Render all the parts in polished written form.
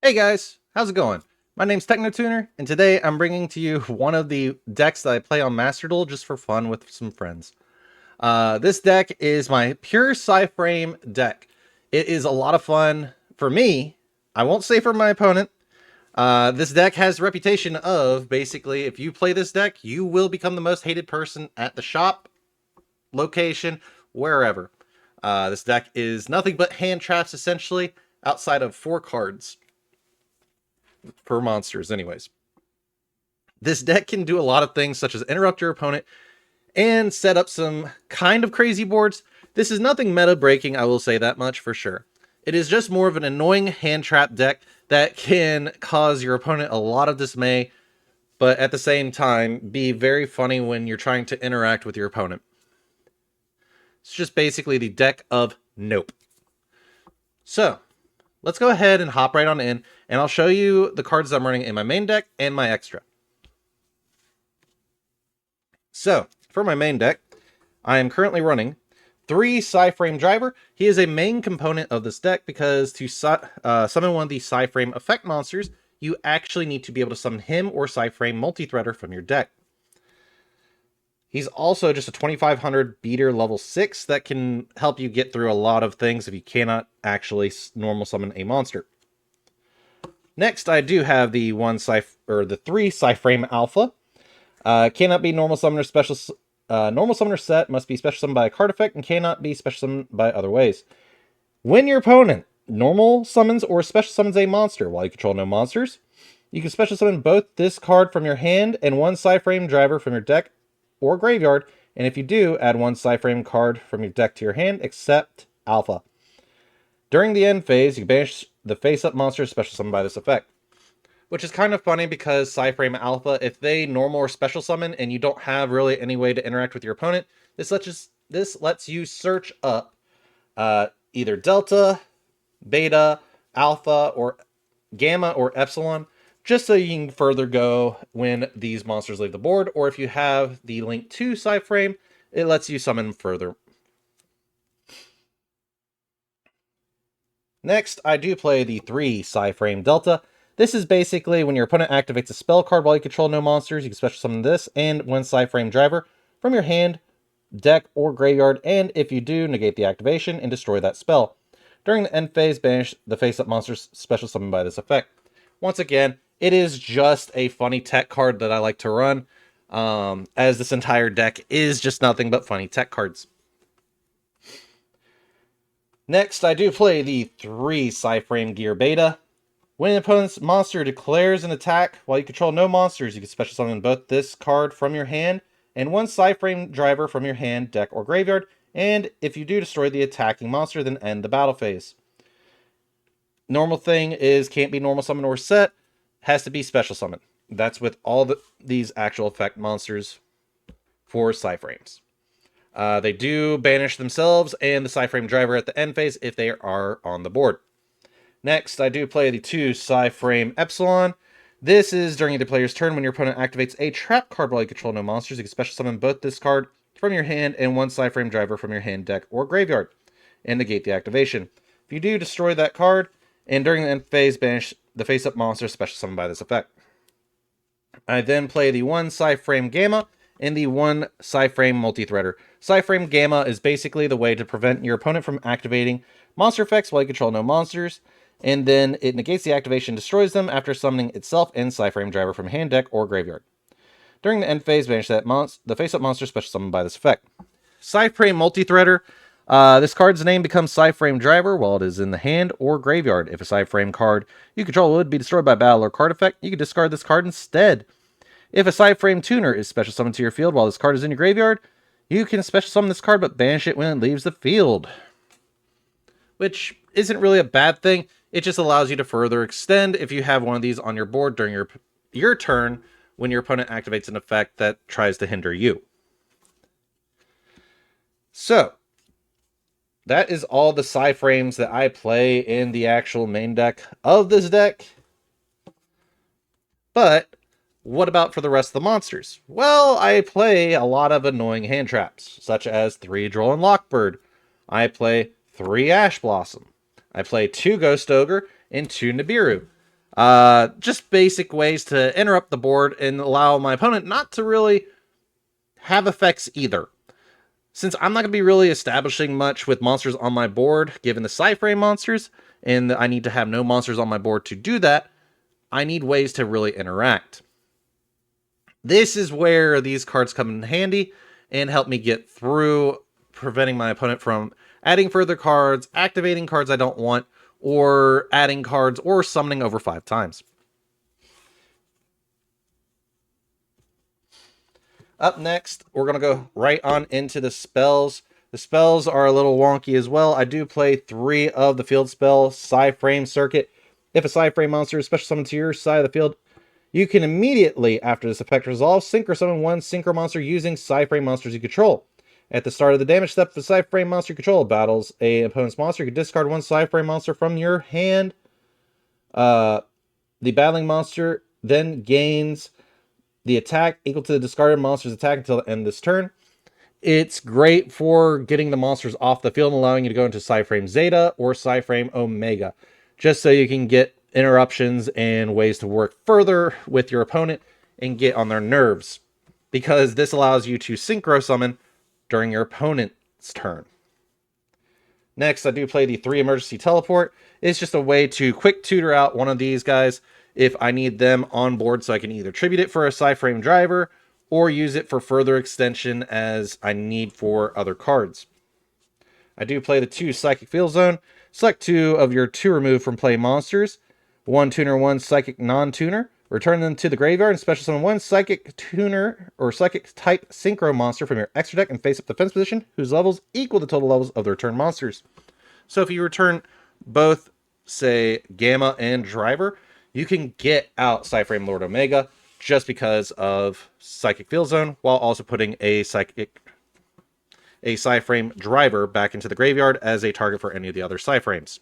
Hey guys, how's it going? My name's TechnoTuner, and today I'm bringing to you one of the decks that I play on Master Duel just for fun with some friends. This deck is my pure PsyFrame deck. It is a lot of fun for me. I won't say for my opponent. This deck has the reputation of basically, if you play this deck, you will become the most hated person at the shop, location, wherever. This deck is nothing but hand traps essentially, outside of 4 cards per monsters anyways. This deck can do a lot of things such as interrupt your opponent and set up some kind of crazy boards. This is nothing meta breaking, I will say that much for sure. It is just more of an annoying hand trap deck that can cause your opponent a lot of dismay, but at the same time be very funny when you're trying to interact with your opponent. It's just basically the deck of nope. So, let's go ahead and hop right on in, and I'll show you the cards I'm running in my main deck and my extra. So, for my main deck, I am currently running 3 PsyFrame Driver. He is a main component of this deck because to summon one of the PsyFrame effect monsters, you actually need to be able to summon him or PsyFrame Multi-Threader from your deck. He's also just a 2500 beater level 6 that can help you get through a lot of things if you cannot actually normal summon a monster. Next, I do have the 3 PsyFrame Alpha. Cannot be normal summoner special. Normal summoner set must be special summoned by a card effect and cannot be special summoned by other ways. When your opponent normal summons or special summons a monster while you control no monsters, you can special summon both this card from your hand and 1 PsyFrame Driver from your deck or graveyard. And if you do, add 1 PsyFrame card from your deck to your hand, except Alpha. During the end phase, you can banish the face-up monster special summoned by this effect. Which is kind of funny because PsyFrame Alpha, if they normal or special summon and you don't have really any way to interact with your opponent, this lets you search up either Delta, Beta, Alpha, or Gamma, or Epsilon, just so you can further go when these monsters leave the board, or if you have the link to PsyFrame, it lets you summon further. Next, I do play the 3 PsyFrame Delta. This is basically when your opponent activates a spell card while you control no monsters, you can special summon this and 1 PsyFrame Driver from your hand, deck, or graveyard, and if you do, negate the activation and destroy that spell. During the end phase, banish the face-up monsters special summoned by this effect. Once again, it is just a funny tech card that I like to run, as this entire deck is just nothing but funny tech cards. Next, I do play the 3 PsyFrame Gear Beta. When an opponent's monster declares an attack while you control no monsters, you can special summon both this card from your hand and 1 PsyFrame Driver from your hand, deck, or graveyard, and if you do, destroy the attacking monster, then end the battle phase. Normal thing is can't be normal summon or set, has to be special summon. That's with all these actual effect monsters for PsyFrames. They do banish themselves and the PsyFrame Driver at the end phase if they are on the board. Next, I do play the 2 PsyFrame Epsilon. This is during the player's turn when your opponent activates a trap card while you control no monsters. You can special summon both this card from your hand and 1 PsyFrame Driver from your hand, deck, or graveyard, and negate the activation. If you do, destroy that card, and during the end phase, banish the face-up monster special summoned by this effect. I then play the 1 PsyFrame Gamma and the 1 PsyFrame Multi-Threader. PsyFrame Gamma is basically the way to prevent your opponent from activating monster effects while you control no monsters, and then it negates the activation and destroys them after summoning itself and PsyFrame Driver from hand, deck, or graveyard. During the end phase, banish the face-up monster special summoned by this effect. PsyFrame Multi-Threader. This card's name becomes PsyFrame Driver while it is in the hand or graveyard. If a PsyFrame card you control would be destroyed by battle or card effect, you can discard this card instead. If a PsyFrame Tuner is special summoned to your field while this card is in your graveyard, you can special summon this card but banish it when it leaves the field. Which isn't really a bad thing. It just allows you to further extend if you have one of these on your board during your turn when your opponent activates an effect that tries to hinder you. So, that is all the PsyFrames that I play in the actual main deck of this deck. But what about for the rest of the monsters? Well, I play a lot of annoying hand traps, such as 3 Droll and Lockbird. I play 3 Ash Blossom. I play 2 Ghost Ogre and 2 Nibiru. Just basic ways to interrupt the board and allow my opponent not to really have effects either. Since I'm not going to be really establishing much with monsters on my board, given the PsyFrame monsters, and I need to have no monsters on my board to do that, I need ways to really interact. This is where these cards come in handy and help me get through, preventing my opponent from adding further cards, activating cards I don't want, or adding cards or summoning over 5 times. Up next, we're going to go right on into the spells. The spells are a little wonky as well. I do play 3 of the field spell PsyFrame circuit. If a PsyFrame monster is special summoned to your side of the field, you can immediately, after this effect resolves, synchro summon 1 synchro monster using PsyFrame monsters you control. At the start of the damage step, if a PsyFrame monster you control battles a opponent's monster, you can discard 1 PsyFrame monster from your hand. The battling monster then gains the attack equal to the discarded monster's attack until the end of this turn. It's great for getting the monsters off the field and allowing you to go into PsyFrame Zeta or PsyFrame Omega, just so you can get interruptions and ways to work further with your opponent and get on their nerves, because this allows you to synchro summon during your opponent's turn. Next, I do play the 3 emergency teleport. It's just a way to quick tutor out one of these guys if I need them on board, so I can either tribute it for a PsyFrame driver or use it for further extension as I need for other cards. I do play the 2 Psychic Field Zone. Select 2 of your 2 removed from play monsters. 1 tuner, 1 psychic non-tuner. Return them to the graveyard and special summon 1 psychic tuner or psychic type synchro monster from your extra deck and face up defense position, whose levels equal the total levels of the return monsters. So if you return both, say, Gamma and Driver, you can get out PsyFrame Lord Omega just because of Psychic Field Zone, while also putting a PsyFrame Driver back into the graveyard as a target for any of the other PsyFrames.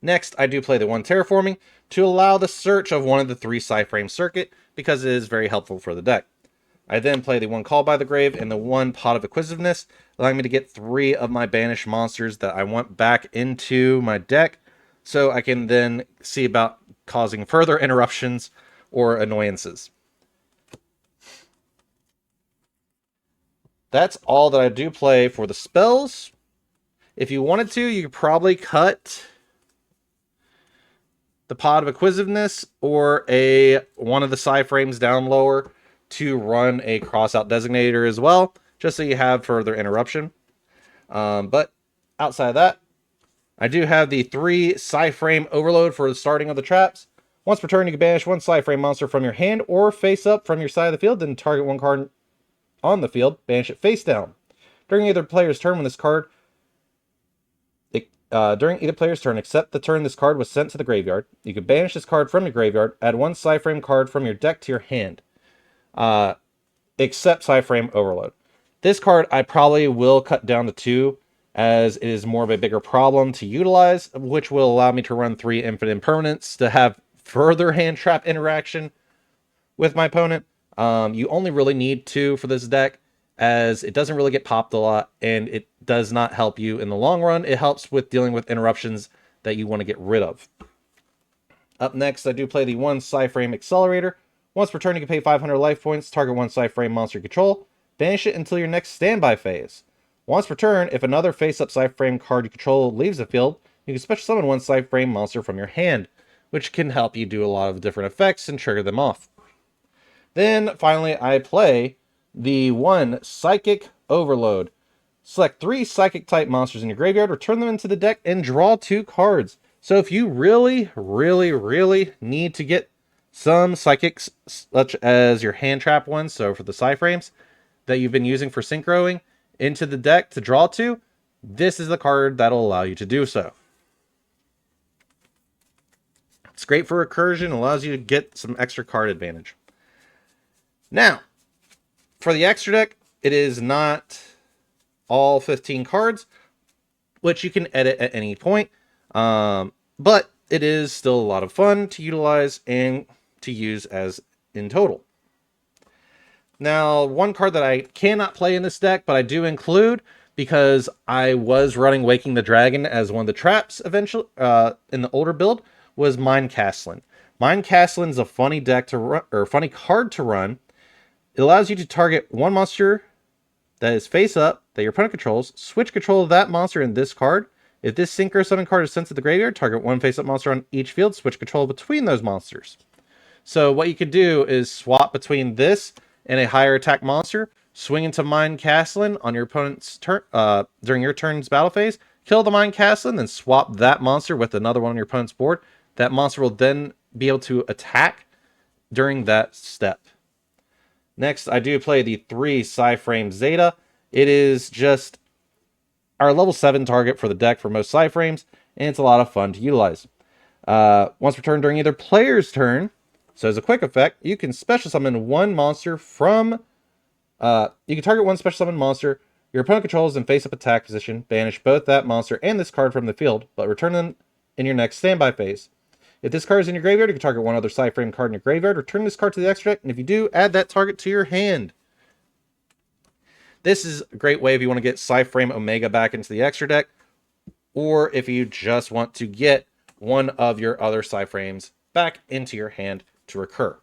Next, I do play the 1 Terraforming to allow the search of one of the 3 PsyFrame circuit, because it is very helpful for the deck. I then play the 1 Call by the Grave and the 1 Pot of Acquisitiveness, allowing me to get 3 of my banished monsters that I want back into my deck, so I can then see about causing further interruptions or annoyances. That's all that I do play for the spells. If you wanted to, you could probably cut the Pot of Acquisitiveness or one of the PsyFrames down lower to run a crossout designator as well, just so you have further interruption. But outside of that, I do have the 3 PsyFrame Overload for the starting of the traps. Once per turn, you can banish 1 PsyFrame monster from your hand or face up from your side of the field, then target 1 card on the field, banish it face down. During either player's turn, when this card except the turn this card was sent to the graveyard, you can banish this card from your graveyard, add 1 PsyFrame card from your deck to your hand, except PsyFrame Overload. This card I probably will cut down to 2, as it is more of a bigger problem to utilize, which will allow me to run 3 Infinite Impermanents to have further hand trap interaction with my opponent. You only really need 2 for this deck, as it doesn't really get popped a lot, and it does not help you in the long run. It helps with dealing with interruptions that you want to get rid of. Up next, I do play the 1 PsyFrame Accelerator. Once per turn, you can pay 500 life points, target 1 PsyFrame monster you control, banish it until your next standby phase. Once per turn, if another face-up PsyFrame card you control leaves the field, you can special summon 1 PsyFrame monster from your hand, which can help you do a lot of different effects and trigger them off. Then, finally, I play the 1 Psychic Overload. Select 3 Psychic-type monsters in your graveyard, return them into the deck, and draw 2 cards. So if you really, really, really need to get some Psychics, such as your hand trap ones, so for the PsyFrames, that you've been using for synchroing, into the deck to draw 2, this is the card that'll allow you to do so. It's great for recursion, allows you to get some extra card advantage. Now, for the extra deck, it is not all 15 cards, which you can edit at any point, but it is still a lot of fun to utilize and to use as in total. Now, one card that I cannot play in this deck, but I do include, because I was running Waking the Dragon as one of the traps eventually in the older build, was Mind Castling. Mind Castling is a funny deck to run, or funny card to run. It allows you to target one monster that is face up that your opponent controls, switch control of that monster in this card. If this synchro summon card is sent to the graveyard, target one face up monster on each field, switch control between those monsters. So what you could do is swap between this and a higher attack monster, swing into Mind Castling on your opponent's turn during your turn's battle phase, kill the Mind Castling, then swap that monster with another one on your opponent's board. That monster will then be able to attack during that step. Next, I do play the 3 PsyFrame Zeta. It is just our level 7 target for the deck for most PsyFrames, and it's a lot of fun to utilize. Once per turn during either player's turn, so as a quick effect, you can special summon one monster from... you can target one special summon monster your opponent controls in face-up attack position, banish both that monster and this card from the field, but return them in your next standby phase. If this card is in your graveyard, you can target one other PsyFrame card in your graveyard, return this card to the extra deck, and if you do, add that target to your hand. This is a great way if you want to get PsyFrame Omega back into the extra deck, or if you just want to get one of your other PsyFrames back into your hand to recur.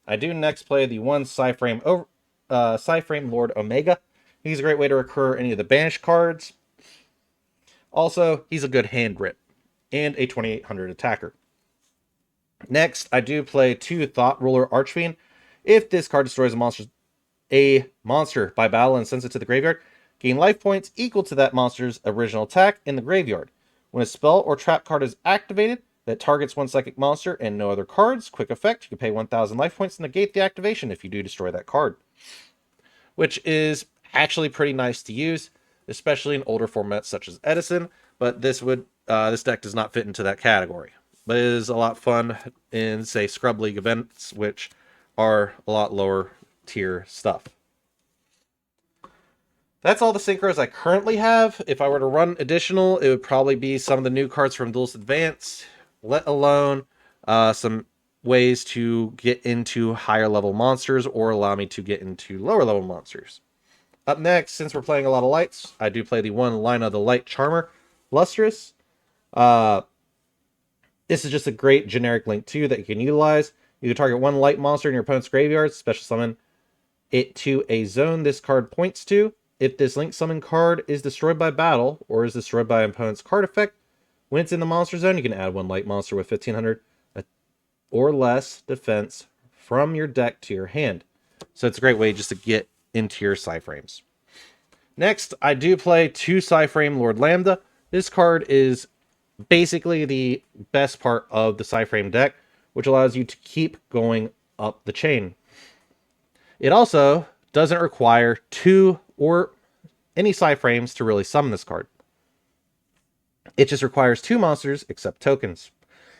I do next play the 1 PsyFrame Lord Omega. He's a great way to recur any of the banished cards. Also, he's a good hand grip and a 2800 attacker. Next, I do play 2 Thought Ruler Archfiend. If this card destroys a monster by battle and sends it to the graveyard, gain life points equal to that monster's original attack in the graveyard. When a spell or trap card is activated that targets one psychic monster and no other cards, quick effect, you can pay 1,000 life points to negate the activation if you do destroy that card. Which is actually pretty nice to use, especially in older formats such as Edison, but this deck does not fit into that category. But it is a lot fun in, say, Scrub League events, which are a lot lower tier stuff. That's all the synchros I currently have. If I were to run additional, it would probably be some of the new cards from Duelist Advance, let alone some ways to get into higher level monsters or allow me to get into lower level monsters. Up next, since we're playing a lot of lights, I do play the 1 Lina the Light Charmer, Lustrous. This is just a great generic link 2 that you can utilize. You can target 1 light monster in your opponent's graveyard, special summon it to a zone this card points to. If this link summon card is destroyed by battle or is destroyed by an opponent's card effect, when it's in the monster zone, you can add 1 light monster with 1500 or less defense from your deck to your hand. So it's a great way just to get into your PsyFrames. Next, I do play 2 PsyFrame Lord Lambda. This card is basically the best part of the PsyFrame deck, which allows you to keep going up the chain. It also doesn't require 2 or any PsyFrames to really summon this card. It just requires 2 monsters except tokens.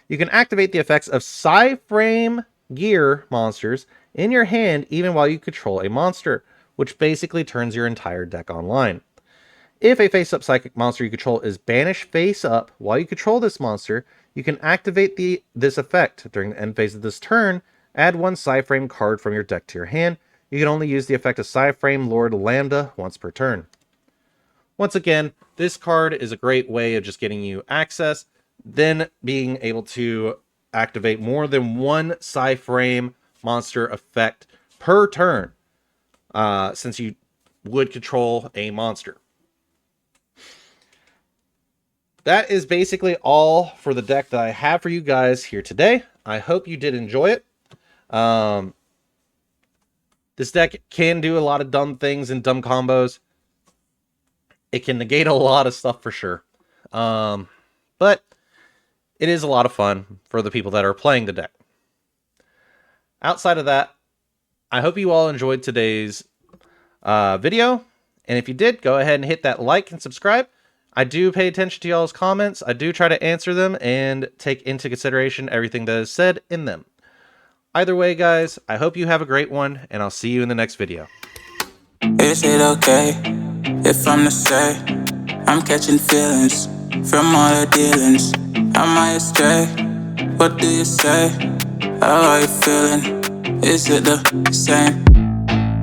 You can activate the effects of PsyFrame gear monsters in your hand even while you control a monster, which basically turns your entire deck online. If a face-up psychic monster you control is banished face-up while you control this monster, you can activate this effect. During the end phase of this turn, add 1 PsyFrame card from your deck to your hand. You can only use the effect of PsyFrame Lord Lambda once per turn. Once again, this card is a great way of just getting you access, then being able to activate more than 1 PsyFrame monster effect per turn, since you would control a monster. That is basically all for the deck that I have for you guys here today. I hope you did enjoy it. This deck can do a lot of dumb things and dumb combos. It can negate a lot of stuff for sure. But it is a lot of fun for the people that are playing the deck. Outside of that, I hope you all enjoyed today's video. And if you did, go ahead and hit that like and subscribe. I do pay attention to y'all's comments. I do try to answer them and take into consideration everything that is said in them. Either way, guys, I hope you have a great one, and I'll see you in the next video. Is it okay if I'm to say I'm catching feelings from all the dealings? Am I astray? What do you say? How are you feeling? Is it the same?